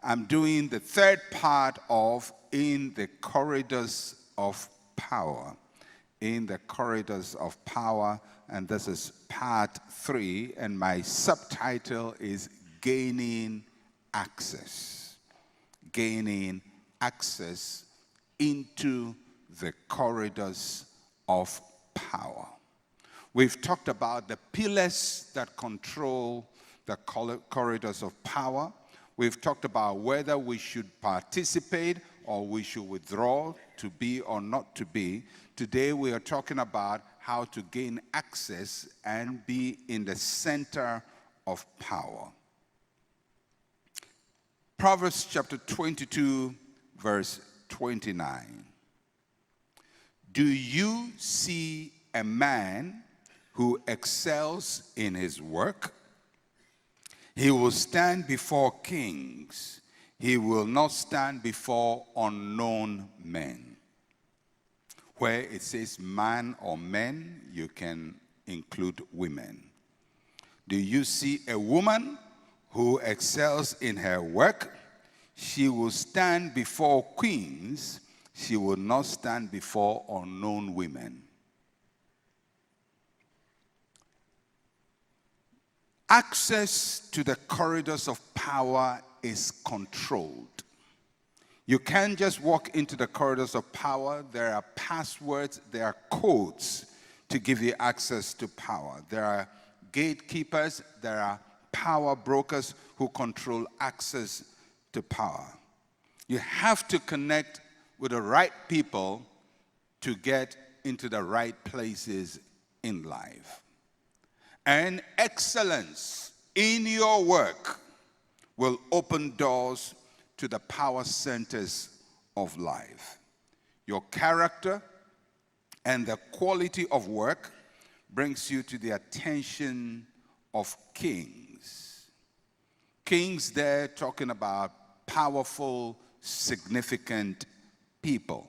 I'm doing the third part of In the Corridors of Power. In the Corridors of Power, and this is part 3, and my subtitle is Gaining Access. Gaining access into the corridors of power. We've talked about the pillars that control the corridors of power. We've talked about whether we should participate or we should withdraw, to be or not to be. Today we are talking about how to gain access and be in the center of power. Proverbs chapter 22, verse 29. Do you see a man who excels in his work? He will stand before kings. He will not stand before unknown men. Where it says man or men, you can include women. Do you see a woman who excels in her work? She will stand before queens. She will not stand before unknown women. Access to the corridors of power is controlled. You can't just walk into the corridors of power. There are passwords, there are codes to give you access to power. There are gatekeepers, there are power brokers who control access to power. You have to connect with the right people to get into the right places in life. And excellence in your work will open doors to the power centers of life. Your character and the quality of work brings you to the attention of kings. Kings there talking about powerful, significant people.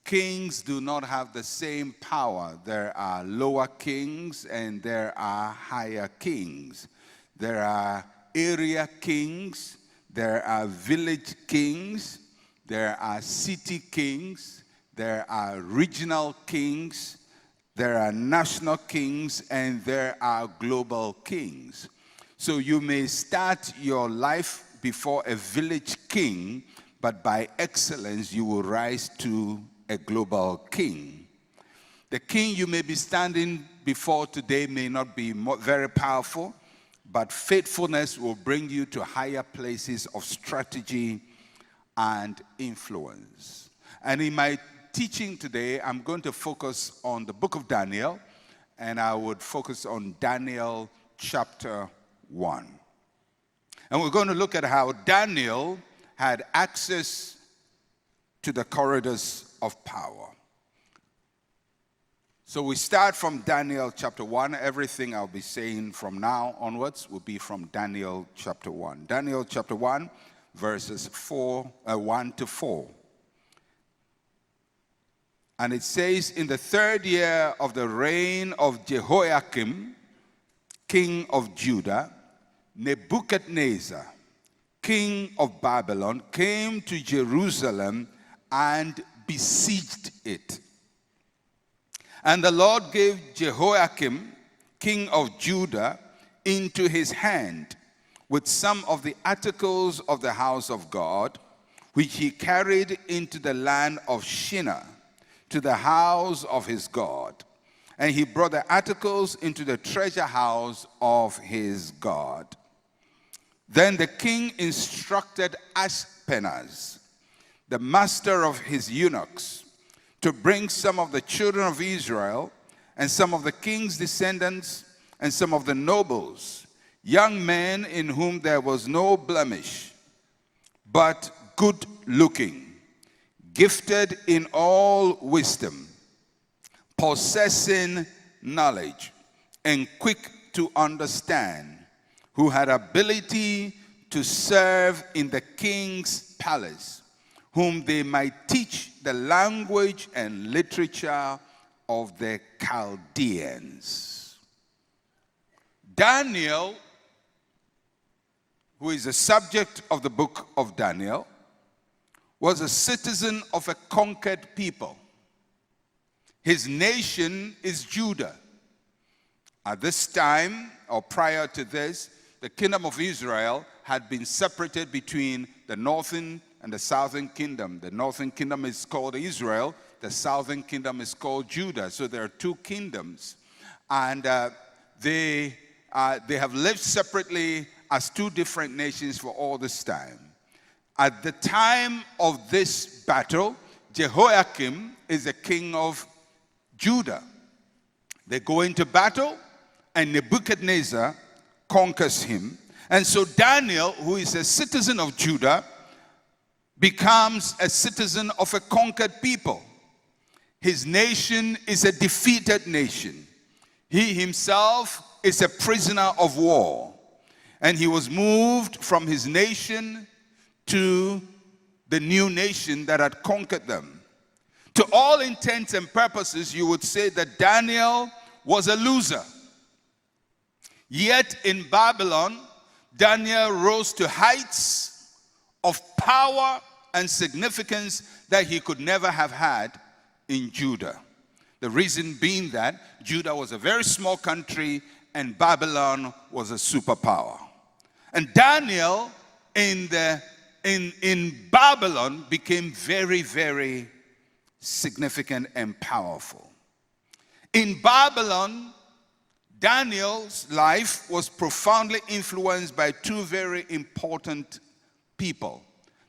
Kings do not have the same power. There are lower kings and there are higher kings. There are area kings, there are village kings, there are city kings, there are regional kings, there are national kings, and there are global kings. So you may start your life before a village king, but by excellence you will rise to a global king. The king you may be standing before today may not be very powerful, but faithfulness will bring you to higher places of strategy and influence. And in my teaching today, I'm going to focus on the book of Daniel, and I would focus on Daniel chapter 1. And we're going to look at how Daniel had access to the corridors of power. So we start from Daniel chapter 1. Everything I'll be saying from now onwards will be from Daniel chapter 1. Daniel chapter 1, verses 1 to 4. And it says, in the 3rd year of the reign of Jehoiakim, king of Judah, Nebuchadnezzar, king of Babylon, came to Jerusalem and besieged it. And the Lord gave Jehoiakim, king of Judah, into his hand with some of the articles of the house of God, which he carried into the land of Shinar, to the house of his God. And he brought the articles into the treasure house of his God. Then the king instructed Ashpenaz, the master of his eunuchs, to bring some of the children of Israel and some of the king's descendants and some of the nobles, young men in whom there was no blemish, but good looking, gifted in all wisdom, possessing knowledge, and quick to understand, who had ability to serve in the king's palace, whom they might teach the language and literature of the Chaldeans. Daniel who is the subject of the book of Daniel, was a citizen of a conquered people. His nation is Judah. At this time, or prior to this, the kingdom of Israel had been separated between the northern and the southern kingdom. The northern kingdom is called Israel. The southern kingdom is called Judah. So there are two kingdoms. And they have lived separately as two different nations for all this time. At the time of this battle, Jehoiakim is the king of Judah. They go into battle, and Nebuchadnezzar conquers him. And so Daniel, who is a citizen of Judah, becomes a citizen of a conquered people. His nation is a defeated nation. He himself is a prisoner of war. And he was moved from his nation to the new nation that had conquered them. To all intents and purposes, you would say that Daniel was a loser. Yet in Babylon, Daniel rose to heights of power and significance that he could never have had in Judah. The reason being that Judah was a very small country and Babylon was a superpower. And Daniel in Babylon became very, very significant and powerful. In Babylon, Daniel's life was profoundly influenced by two very important people.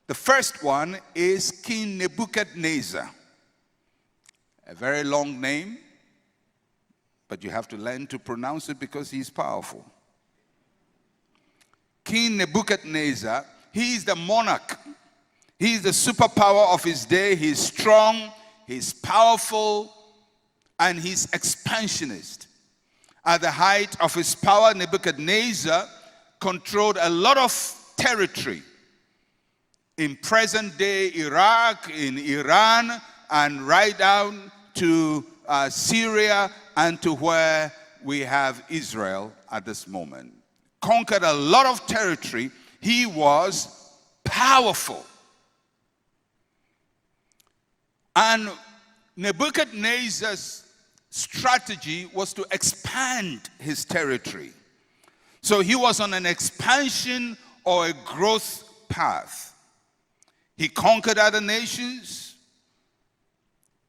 The first one is King Nebuchadnezzar. A very long name, but you have to learn to pronounce it because he's powerful. King Nebuchadnezzar, he is the monarch. He is the superpower of his day. He's strong, he's powerful, and he's expansionist. At the height of his power, Nebuchadnezzar controlled a lot of territory in present-day Iraq, in Iran, and right down to Syria and to where we have Israel at this moment. Conquered a lot of territory. He was powerful. And Nebuchadnezzar's strategy was to expand his territory. So he was on an expansion or a growth path. He conquered other nations.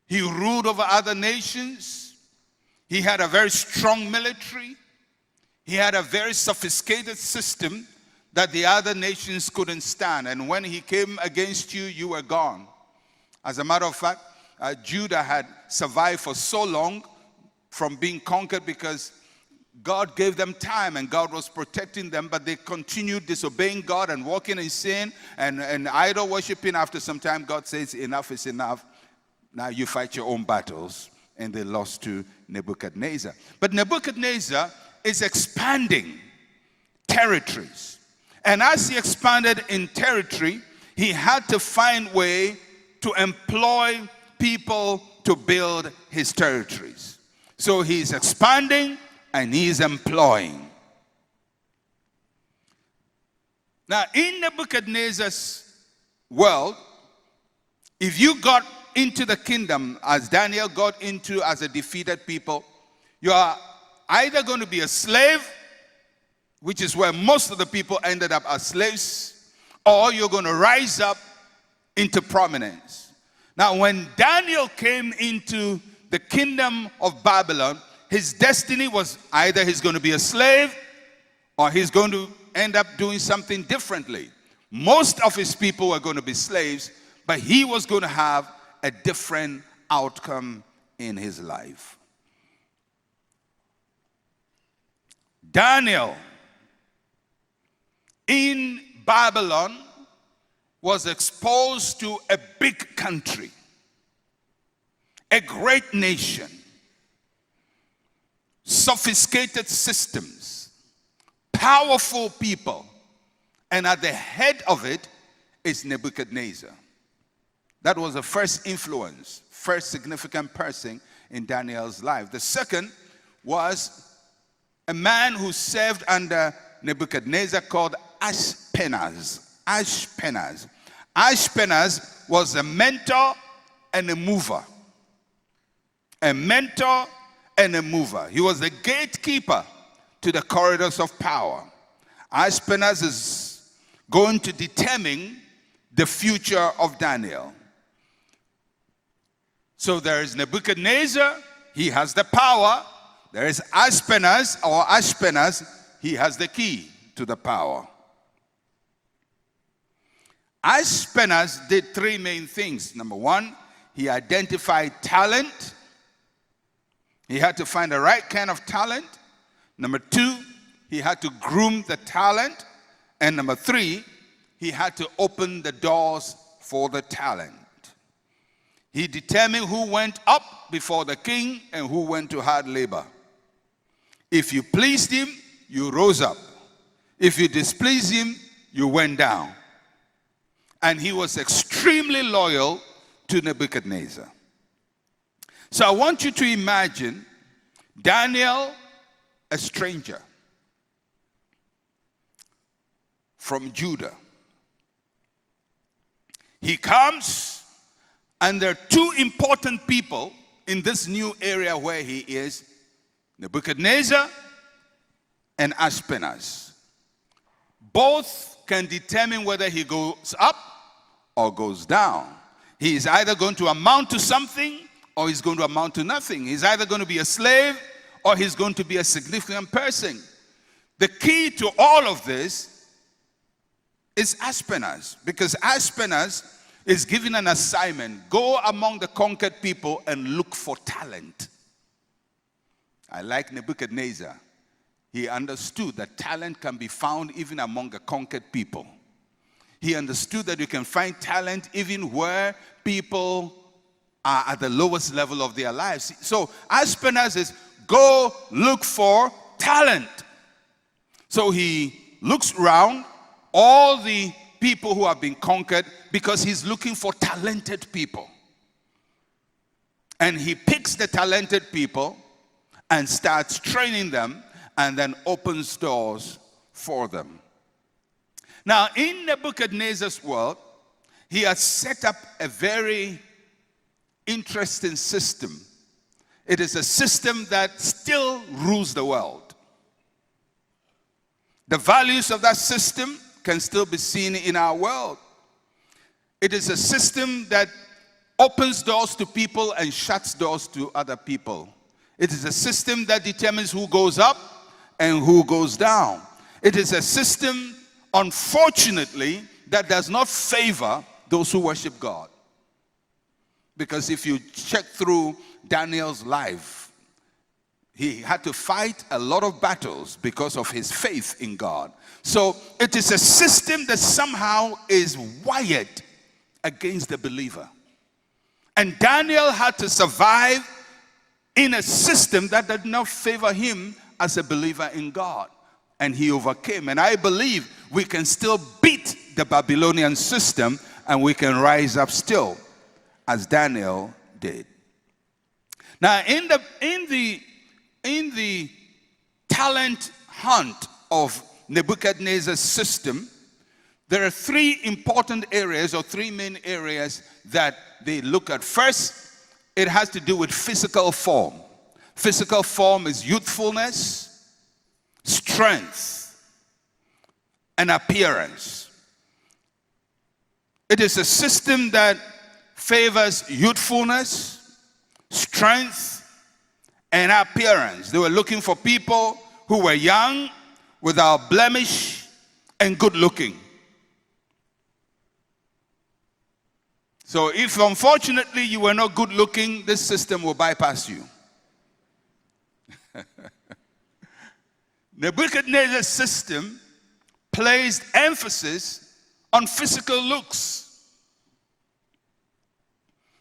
He ruled over other nations. He had a very strong military. He had a very sophisticated system that the other nations couldn't stand. And when he came against you, you were gone. As a matter of fact, Judah had survived for so long from being conquered because God gave them time and God was protecting them, but they continued disobeying God and walking in sin and idol worshiping. After some time, God says, enough is enough. Now you fight your own battles. And they lost to Nebuchadnezzar. But Nebuchadnezzar is expanding territories. And as he expanded in territory, he had to find a way to employ people to build his territories. So he's expanding and he's employing. Now, in Nebuchadnezzar's world, if you got into the kingdom as Daniel got into as a defeated people, you are either going to be a slave, which is where most of the people ended up as slaves, or you're going to rise up into prominence. Now, when Daniel came into the kingdom of Babylon, his destiny was either he's going to be a slave or he's going to end up doing something differently. Most of his people were going to be slaves, but he was going to have a different outcome in his life. Daniel in Babylon was exposed to a big country, a great nation, sophisticated systems, powerful people, and at the head of it is Nebuchadnezzar. That was the first influence, first significant person in Daniel's life. The second was a man who served under Nebuchadnezzar called Ashpenaz. Ashpenaz was a mentor and a mover. A mentor and a mover. He was the gatekeeper to the corridors of power. Ashpenaz is going to determine the future of Daniel. So there is Nebuchadnezzar, he has the power. There is Ashpenaz, he has the key to the power. Ashpenaz did three main things. Number one, he identified talent. He had to find the right kind of talent. Number two, he had to groom the talent. And number three, he had to open the doors for the talent. He determined who went up before the king and who went to hard labor. If you pleased him, you rose up. If you displeased him, you went down. And he was extremely loyal to Nebuchadnezzar. So I want you to imagine Daniel, a stranger from Judah. He comes, and there are two important people in this new area where he is, Nebuchadnezzar and Ashpenaz. Both can determine whether he goes up or goes down. He is either going to amount to something or he's going to amount to nothing. He's either going to be a slave or he's going to be a significant person. The key to all of this is Ashpenaz, because Ashpenaz is given an assignment: go among the conquered people and look for talent. I like Nebuchadnezzar. He understood that talent can be found even among the conquered people. He understood that you can find talent even where people are at the lowest level of their lives. So Ashpenaz is, go look for talent. So he looks around all the people who have been conquered because he's looking for talented people. And he picks the talented people and starts training them and then opens doors for them. Now, in Nebuchadnezzar's world, he has set up a very interesting system. It is a system that still rules the world. The values of that system can still be seen in our world. It is a system that opens doors to people and shuts doors to other people. It is a system that determines who goes up and who goes down. It is a system, unfortunately, that does not favor those who worship God. Because if you check through Daniel's life, he had to fight a lot of battles because of his faith in God. So it is a system that somehow is wired against the believer. And Daniel had to survive in a system that did not favor him as a believer in God. And he overcame. And I believe we can still beat the Babylonian system and we can rise up still, as Daniel did. Now, in the talent hunt of Nebuchadnezzar's system, there are three important areas, or three main areas that they look at. First, it has to do with physical form. Physical form is youthfulness, strength, and appearance. It is a system that favors youthfulness, strength, and appearance. They were looking for people who were young, without blemish, and good looking. So if unfortunately you were not good looking, this system will bypass you. Nebuchadnezzar's system placed emphasis on physical looks.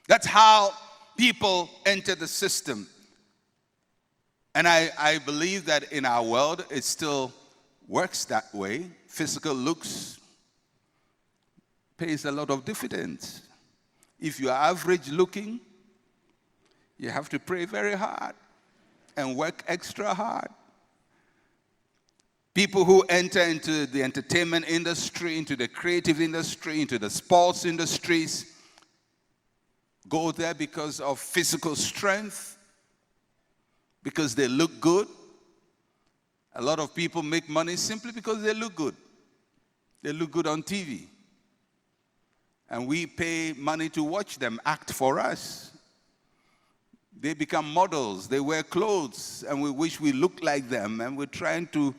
That's how people enter the system. And I believe that in our world it still works that way. Physical looks pays a lot of dividends. If you are average looking, you have to pray very hard and work extra hard. People who enter into the entertainment industry, into the creative industry, into the sports industries, go there because of physical strength, because they look good. A lot of people make money simply because they look good. They look good on TV. And we pay money to watch them act for us. They become models, they wear clothes, and we wish we looked like them, and we're trying to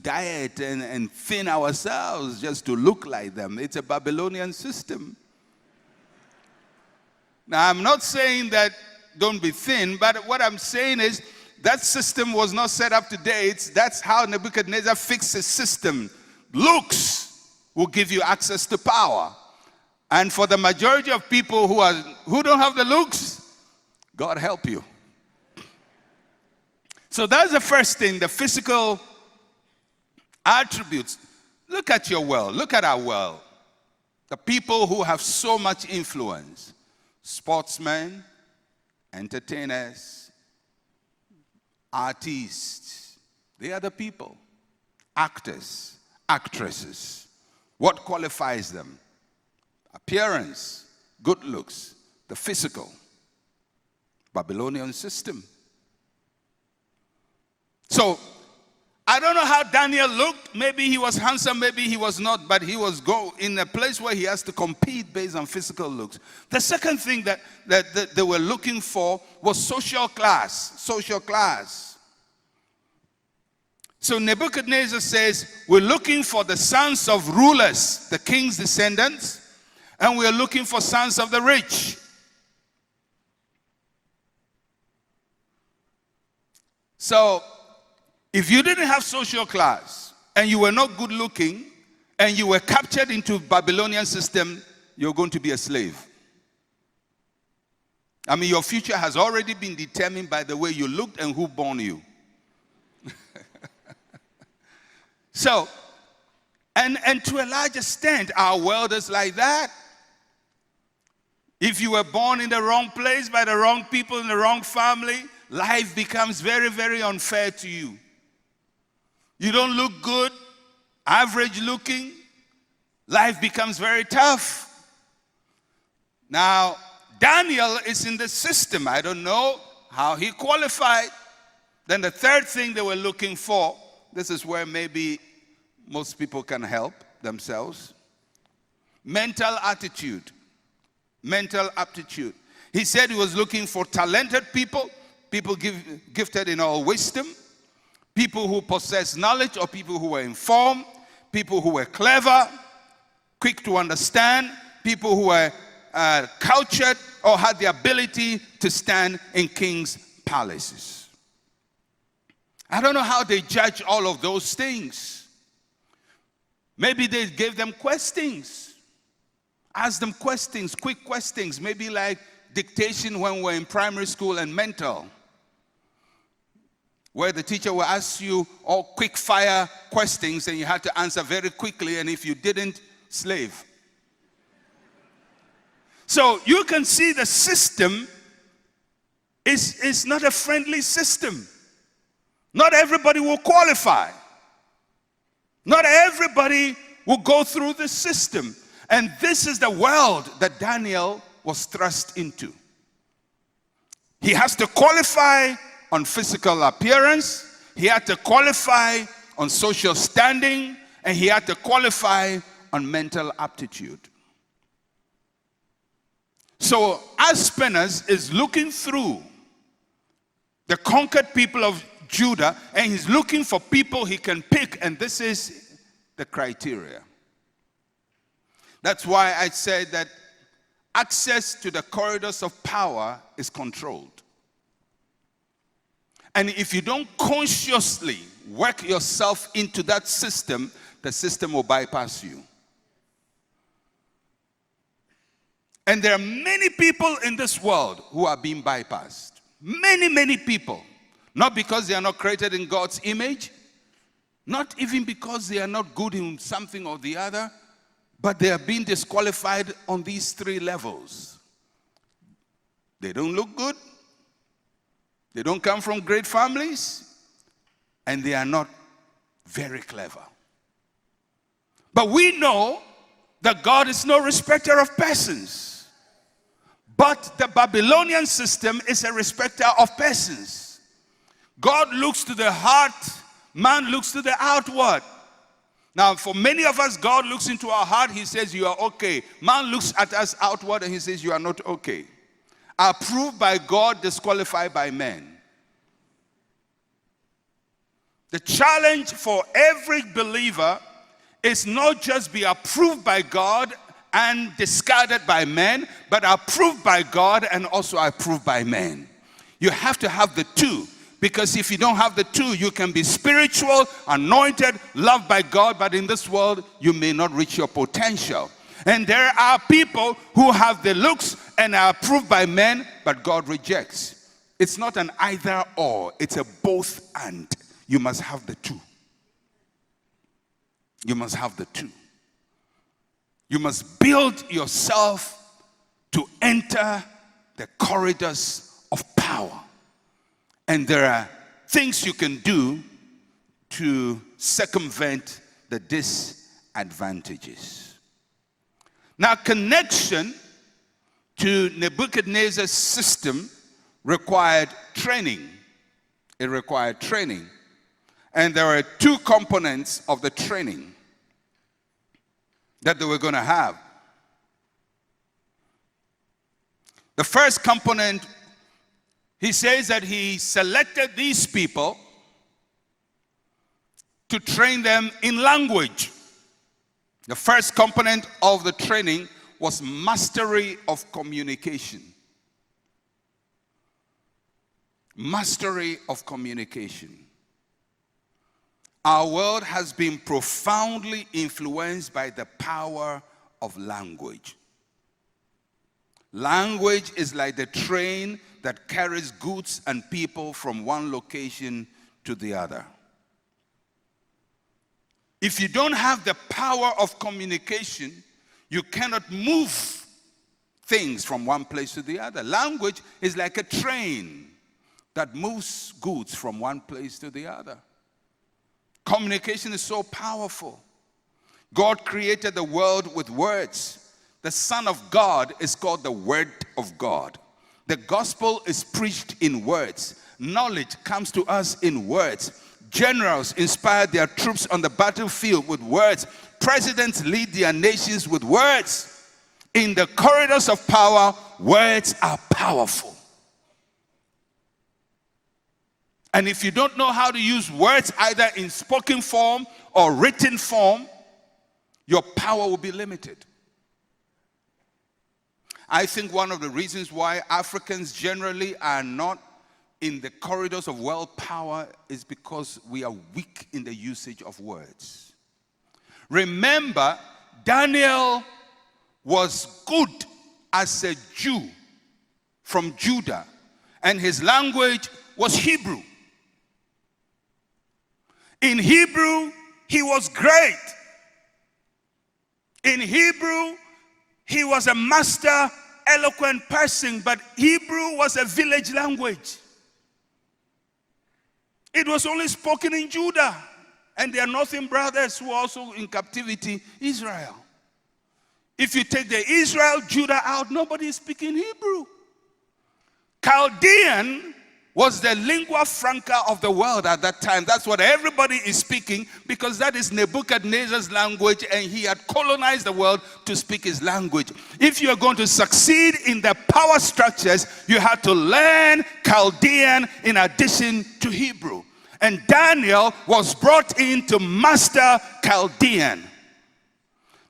diet and thin ourselves just to look like them. It's a Babylonian system. Now, I'm not saying that don't be thin, but what I'm saying is that system was not set up today. That's how Nebuchadnezzar fixed his system. Looks will give you access to power. And for the majority of people who don't have the looks, God help you. So that's the first thing, the physical attributes. Look at your world. Look at our world. The people who have so much influence. Sportsmen, entertainers, artists. They are the people. Actors, actresses. What qualifies them? Appearance, good looks, the physical. Babylonian system. So, I don't know how Daniel looked. Maybe he was handsome, maybe he was not, but he was in a place where he has to compete based on physical looks. The second thing that they were looking for was social class. Social class. So Nebuchadnezzar says, we're looking for the sons of rulers, the king's descendants, and we're looking for sons of the rich. So, if you didn't have social class, and you were not good looking, and you were captured into Babylonian system, you're going to be a slave. I mean, your future has already been determined by the way you looked and who born you. So, and to a large extent, our world is like that. If you were born in the wrong place, by the wrong people, in the wrong family, life becomes very, very unfair to you. You don't look good, average looking, life becomes very tough. Now, Daniel is in the system. I don't know how he qualified. Then the third thing they were looking for, this is where maybe most people can help themselves. Mental attitude. Mental aptitude. He said he was looking for talented people, people gifted in all wisdom, people who possess knowledge or people who were informed, people who were clever, quick to understand, people who were cultured or had the ability to stand in king's palaces. I don't know how they judge all of those things. Maybe they gave them questions. Ask them questions, quick questions, maybe like dictation when we're in primary school and mental, where the teacher will ask you all quick fire questions and you have to answer very quickly, and if you didn't, slave. So you can see the system is not a friendly system. Not everybody will qualify. Not everybody will go through the system. And this is the world that Daniel was thrust into. He has to qualify on physical appearance, he had to qualify on social standing, and he had to qualify on mental aptitude. So Aspenas is looking through the conquered people of Judah, and he's looking for people he can pick, and this is the criteria. That's why I said that access to the corridors of power is controlled. And if you don't consciously work yourself into that system, the system will bypass you. And there are many people in this world who are being bypassed. Many, many people. Not because they are not created in God's image, not even because they are not good in something or the other, but they are being disqualified on these three levels. They don't look good, they don't come from great families, and they are not Very clever. But we know that God is no respecter of persons. But the Babylonian system is a respecter of persons. God looks to the heart, man looks to the outward. Now, for many of us, God looks into our heart, he says, you are okay. Man looks at us outward and he says, you are not okay. Approved by God, disqualified by men. The challenge for every believer is not just be approved by God and discarded by men, but approved by God and also approved by men. You have to have the two, because if you don't have the two, you can be spiritual, anointed, loved by God, but in this world, you may not reach your potential. And there are people who have the looks and are approved by men, but God rejects. It's not an either or, it's a both and. You must have the two. You must have the two. You must build yourself to enter the corridors of power. And there are things you can do to circumvent the disadvantages. Now, connection to Nebuchadnezzar's system required training. It required training. And there are two components of the training that they were going to have. The first component, he says that he selected these people to train them in language. The first component of the training was mastery of communication. Mastery of communication. Our world has been profoundly influenced by the power of language. Language is like the train that carries goods and people from one location to the other. If you don't have the power of communication, you cannot move things from one place to the other. Language is like a train that moves goods from one place to the other. Communication is so powerful. God created the world with words. The Son of God is called the Word of God. The gospel is preached in words. Knowledge comes to us in words. Generals inspire their troops on the battlefield with words. Presidents lead their nations with words. In the corridors of power, words are powerful. And if you don't know how to use words either in spoken form or written form, your power will be limited. I think one of the reasons why Africans generally are not in the corridors of world power is because we are weak in the usage of words. Remember, Daniel was good as a Jew from Judah, and his language was Hebrew. In Hebrew, he was great. In Hebrew, he was a master, eloquent person, but Hebrew was a village language. It was only spoken in Judah, and their northern brothers who were also in captivity, Israel. If you take the Israel, Judah out, nobody is speaking Hebrew. Chaldean was the lingua franca of the world at that time. That's what everybody is speaking, because that is Nebuchadnezzar's language, and he had colonized the world to speak his language. If you are going to succeed in the power structures, you have to learn Chaldean in addition to Hebrew. And Daniel was brought in to master Chaldean.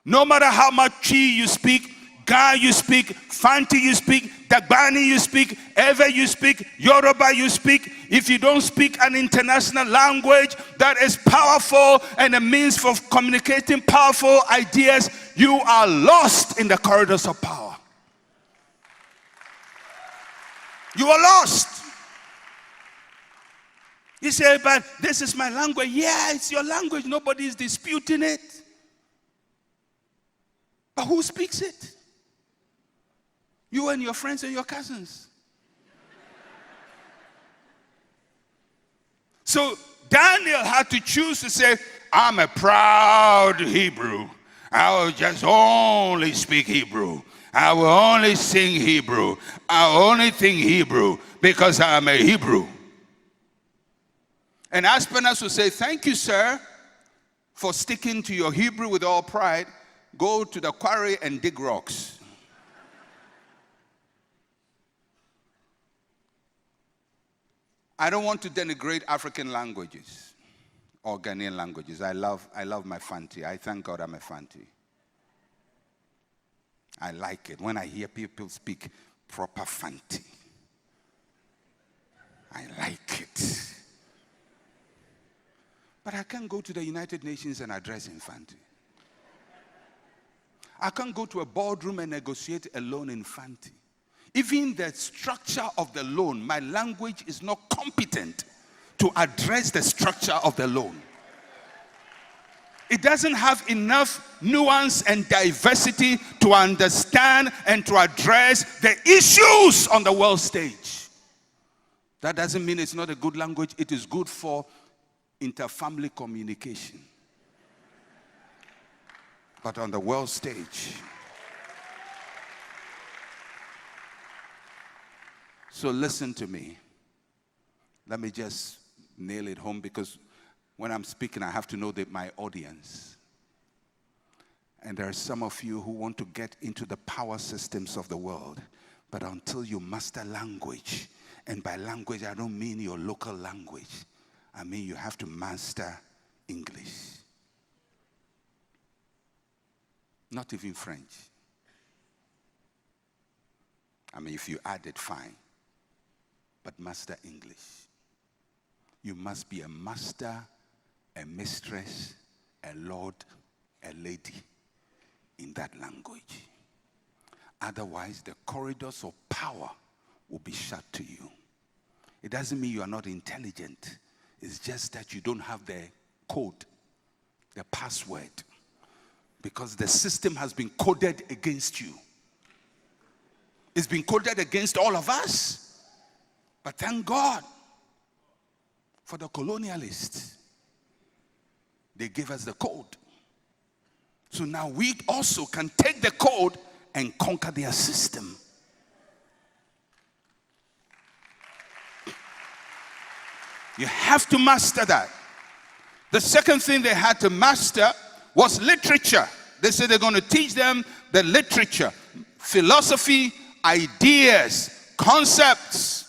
No matter how much Chi you speak, Ga you speak, Fanti you speak, Dagbani you speak, Ewe you speak, Yoruba you speak, if you don't speak an international language that is powerful and a means for communicating powerful ideas, you are lost in the corridors of power. You are lost. You say, but this is my language. Yeah, it's your language. Nobody is disputing it. But who speaks it? You and your friends and your cousins. So Daniel had to choose to say, I'm a proud Hebrew. I will just only speak Hebrew. I will only sing Hebrew. I will only think Hebrew because I am a Hebrew. And Aspenas will say, thank you, sir, for sticking to your Hebrew with all pride. Go to the quarry and dig rocks. I don't want to denigrate African languages or Ghanaian languages. I love my Fanti. I thank God I'm a Fanti. I like it when I hear people speak proper Fanti. I like it. But I can't go to the United Nations and address in Fanti. I can't go to a boardroom and negotiate a loan in Fanti. Even the structure of the loan, my language is not competent to address the structure of the loan. It doesn't have enough nuance and diversity to understand and to address the issues on the world stage. That doesn't mean it's not a good language. It is good for interfamily communication. But on the world stage. So listen to me. Let me just nail it home, because when I'm speaking, I have to know that my audience. And there are some of you who want to get into the power systems of the world. But until you master language, and by language, I don't mean your local language. I mean you have to master English. Not even French. I mean, if you add it, fine. But master English. You must be a master, a mistress, a lord, a lady in that language. Otherwise, the corridors of power will be shut to you. It doesn't mean you are not intelligent. It's just that you don't have the code, the password. Because the system has been coded against you. It's been coded against all of us. But thank God for the colonialists. They gave us the code. So now we also can take the code and conquer their system. You have to master that. The second thing they had to master was literature. They said they're going to teach them the literature, philosophy, ideas, concepts.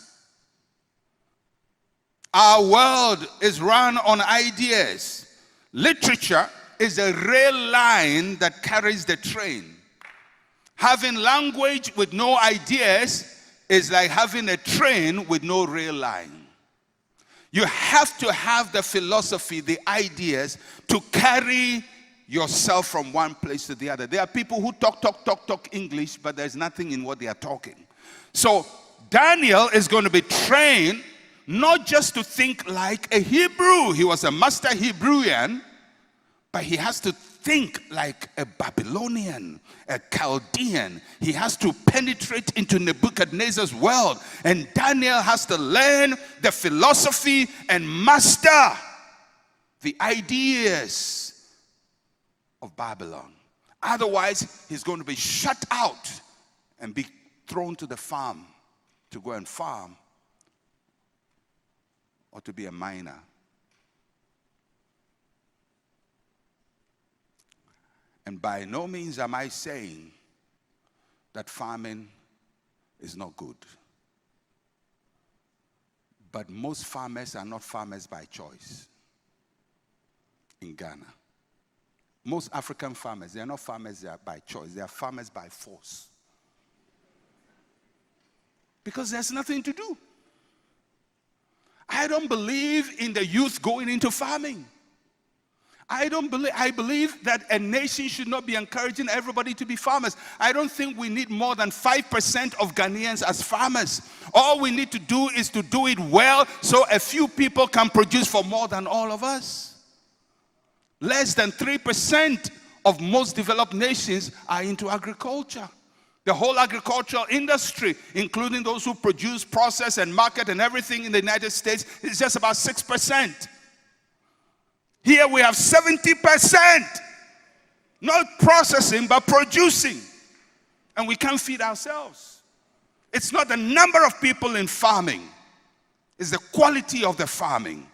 Our world is run on ideas. Literature is a rail line that carries the train. Having language with no ideas is like having a train with no rail line. You have to have the philosophy, the ideas to carry yourself from one place to the other. There are people who talk English, but there's nothing in what they are talking. So Daniel is going to be trained not just to think like a Hebrew. He was a master Hebrewian, but he has to think like a Babylonian, a Chaldean. He has to penetrate into Nebuchadnezzar's world. And Daniel has to learn the philosophy and master the ideas of Babylon. Otherwise, he's going to be shut out and be thrown to the farm to go and farm or to be a miner. And by no means am I saying that farming is not good. But most farmers are not farmers by choice in Ghana. Most African farmers, they are not farmers by choice. They are farmers by force. Because there's nothing to do. I don't believe in the youth going into farming. I believe that a nation should not be encouraging everybody to be farmers. I don't think we need more than 5% of Ghanaians as farmers. All we need to do is to do it well so a few people can produce for more than all of us. Less than 3% of most developed nations are into agriculture. The whole agricultural industry, including those who produce, process, and market and everything in the United States, is just about 6%. Here we have 70%. Not processing, but producing. And we can't feed ourselves. It's not the number of people in farming. It's the quality of the farming.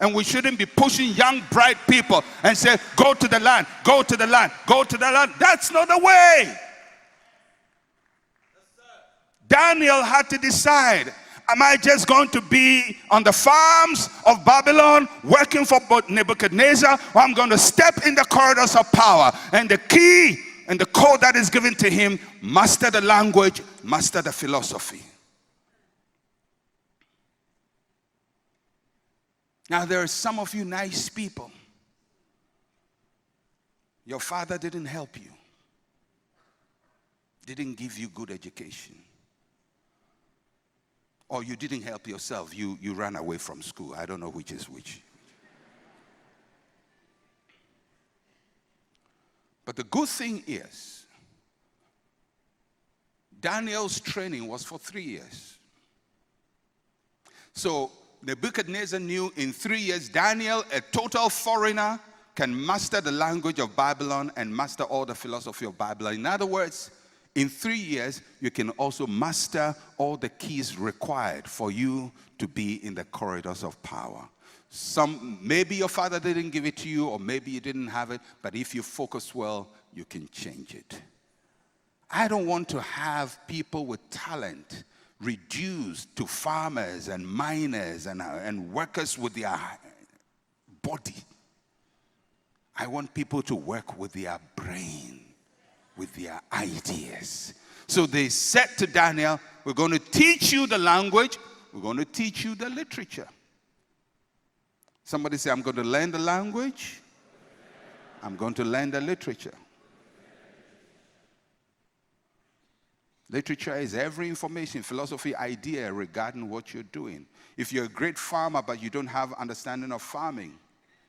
And we shouldn't be pushing young, bright people and say, go to the land, go to the land, go to the land. That's not the way. Daniel had to decide, am I just going to be on the farms of Babylon working for Nebuchadnezzar, or I'm going to step in the corridors of power? And the key and the code that is given to him, master the language, master the philosophy. Now there are some of you nice people. Your father didn't help you. Didn't give you good education. Or you didn't help yourself. You ran away from school. I don't know which is which. But the good thing is, Daniel's training was for 3 years. So Nebuchadnezzar knew in 3 years, Daniel, a total foreigner, can master the language of Babylon and master all the philosophy of Babylon. In other words, in 3 years, you can also master all the keys required for you to be in the corridors of power. Maybe your father didn't give it to you, or maybe you didn't have it, but if you focus well, you can change it. I don't want to have people with talent reduced to farmers and miners and workers with their body. I want people to work with their brain, with their ideas. So they said to Daniel, we're going to teach you the language, we're going to teach you the literature. Somebody say, I'm going to learn the language, I'm going to learn the literature. Literature is every information, philosophy, idea regarding what you're doing. If you're a great farmer but you don't have understanding of farming,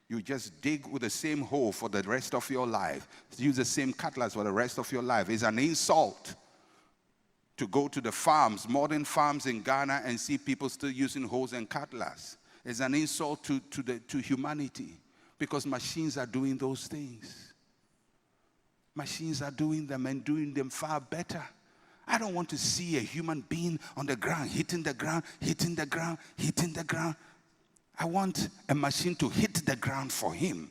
you just dig with the same hoe for the rest of your life. Use the same cutlass for the rest of your life. It's an insult to go to the farms, modern farms in Ghana, and see people still using hoes and cutlass. It's an insult to humanity, because machines are doing those things. Machines are doing them and doing them far better. I don't want to see a human being on the ground, hitting the ground, hitting the ground, hitting the ground. I want a machine to hit the ground for him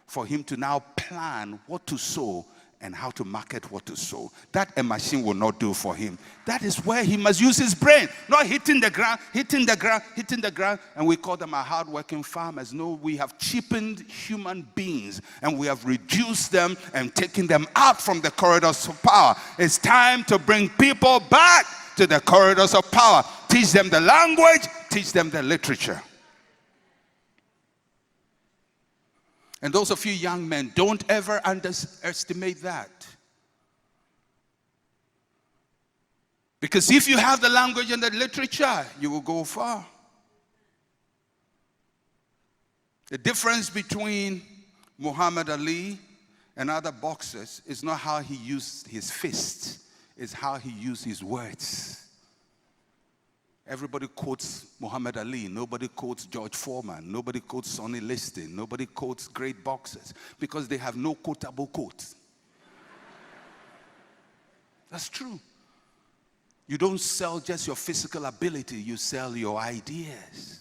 to now plan what to sow and how to market what to sow. That a machine will not do for him. That is where he must use his brain, not hitting the ground, hitting the ground, hitting the ground. And we call them our hardworking farmers. No, we have cheapened human beings and we have reduced them and taken them out from the corridors of power. It's time to bring people back to the corridors of power. Teach them the language, teach them the literature. And those of you young men, don't ever underestimate that. Because if you have the language and the literature, you will go far. The difference between Muhammad Ali and other boxers is not how he used his fists, it's how he used his words. Everybody quotes Muhammad Ali. Nobody quotes George Foreman. Nobody quotes Sonny Liston. Nobody quotes great boxers because they have no quotable quotes. That's true. You don't sell just your physical ability. You sell your ideas.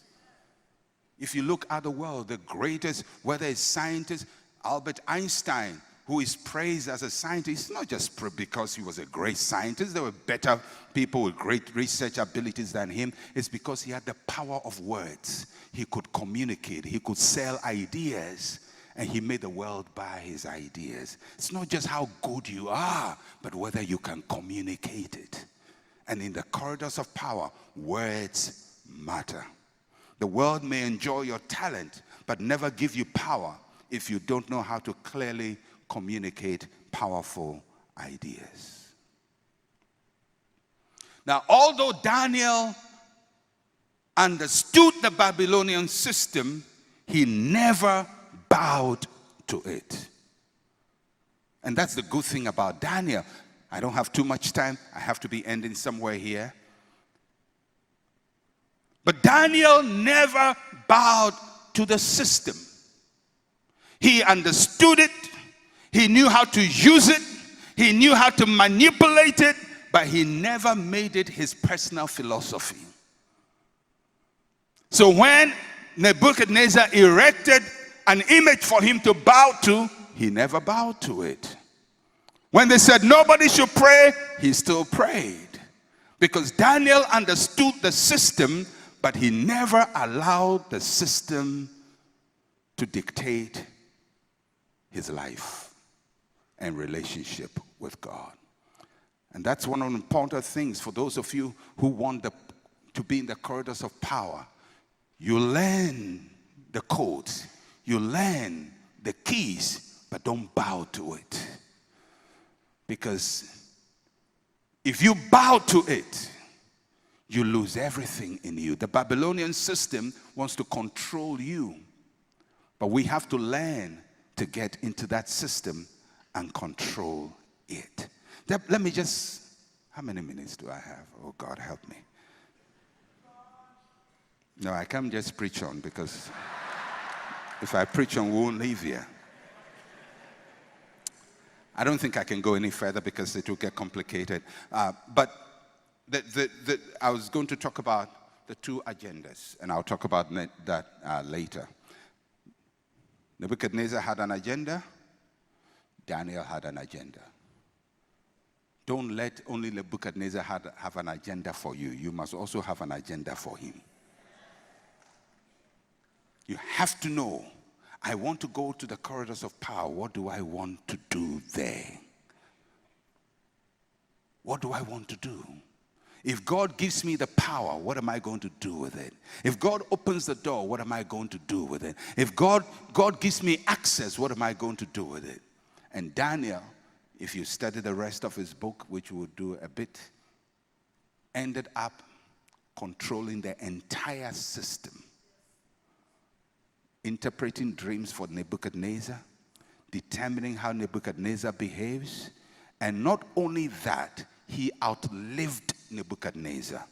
If you look at the world, the greatest, whether it's scientists, Albert Einstein, who is praised as a scientist, not just because he was a great scientist. There were better people with great research abilities than him. It's because he had the power of words. He could communicate. He could sell ideas. And he made the world buy his ideas. It's not just how good you are, but whether you can communicate it. And in the corridors of power, words matter. The world may enjoy your talent, but never give you power if you don't know how to clearly communicate powerful ideas. Now, although Daniel understood the Babylonian system, he never bowed to it. And that's the good thing about Daniel. I don't have too much time. I have to be ending somewhere here. But Daniel never bowed to the system. He understood it. He knew how to use it. He knew how to manipulate it. But he never made it his personal philosophy. So when Nebuchadnezzar erected an image for him to bow to, he never bowed to it. When they said nobody should pray, he still prayed. Because Daniel understood the system, but he never allowed the system to dictate his life and relationship with God. And that's one of the important things for those of you who want to be in the corridors of power. You learn the codes, you learn the keys, but don't bow to it. Because if you bow to it, you lose everything in you. The Babylonian system wants to control you. But we have to learn to get into that system and control it. Let me just, how many minutes do I have? Oh, God, help me. No, I can't just preach on, because if I preach on, we won't leave here. I don't think I can go any further because it will get complicated. But I was going to talk about the two agendas, and I'll talk about that later. Nebuchadnezzar had an agenda. Daniel had an agenda. Don't let only Nebuchadnezzar have an agenda for you. You must also have an agenda for him. You have to know, I want to go to the corridors of power. What do I want to do there? What do I want to do? If God gives me the power, what am I going to do with it? If God opens the door, what am I going to do with it? If God gives me access, what am I going to do with it? And Daniel, if you study the rest of his book, which we'll do a bit, ended up controlling the entire system. Interpreting dreams for Nebuchadnezzar, determining how Nebuchadnezzar behaves, and not only that, he outlived Nebuchadnezzar.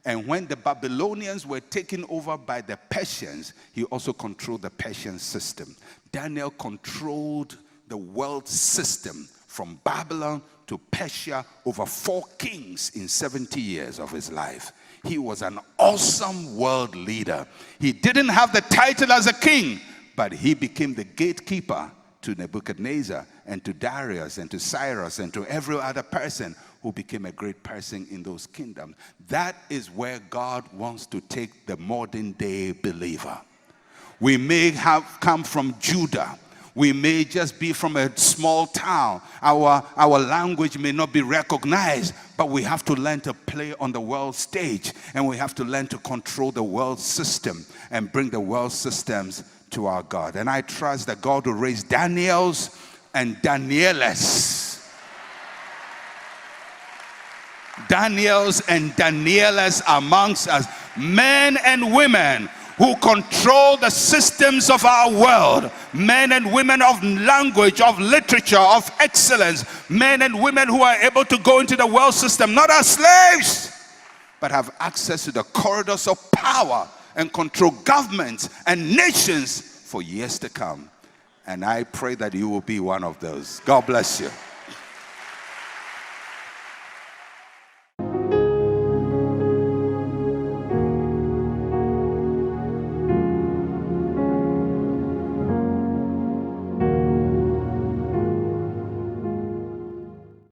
And when the Babylonians were taken over by the Persians, he also controlled the Persian system. Daniel controlled the world system from Babylon to Persia, over 4 kings in 70 years of his life. He was an awesome world leader. He didn't have the title as a king, but he became the gatekeeper to Nebuchadnezzar and to Darius and to Cyrus and to every other person who became a great person in those kingdoms. That is where God wants to take the modern day believer. We may have come from Judah. We may just be from a small town. Our language may not be recognized, but we have to learn to play on the world stage, and we have to learn to control the world system and bring the world systems to our God. And I trust that God will raise Daniels and Danielas. Daniels and Danielas amongst us, men and women who control the systems of our world, men and women of language, of literature, of excellence, men and women who are able to go into the world system, not as slaves, but have access to the corridors of power and control governments and nations for years to come. And I pray that you will be one of those. God bless you.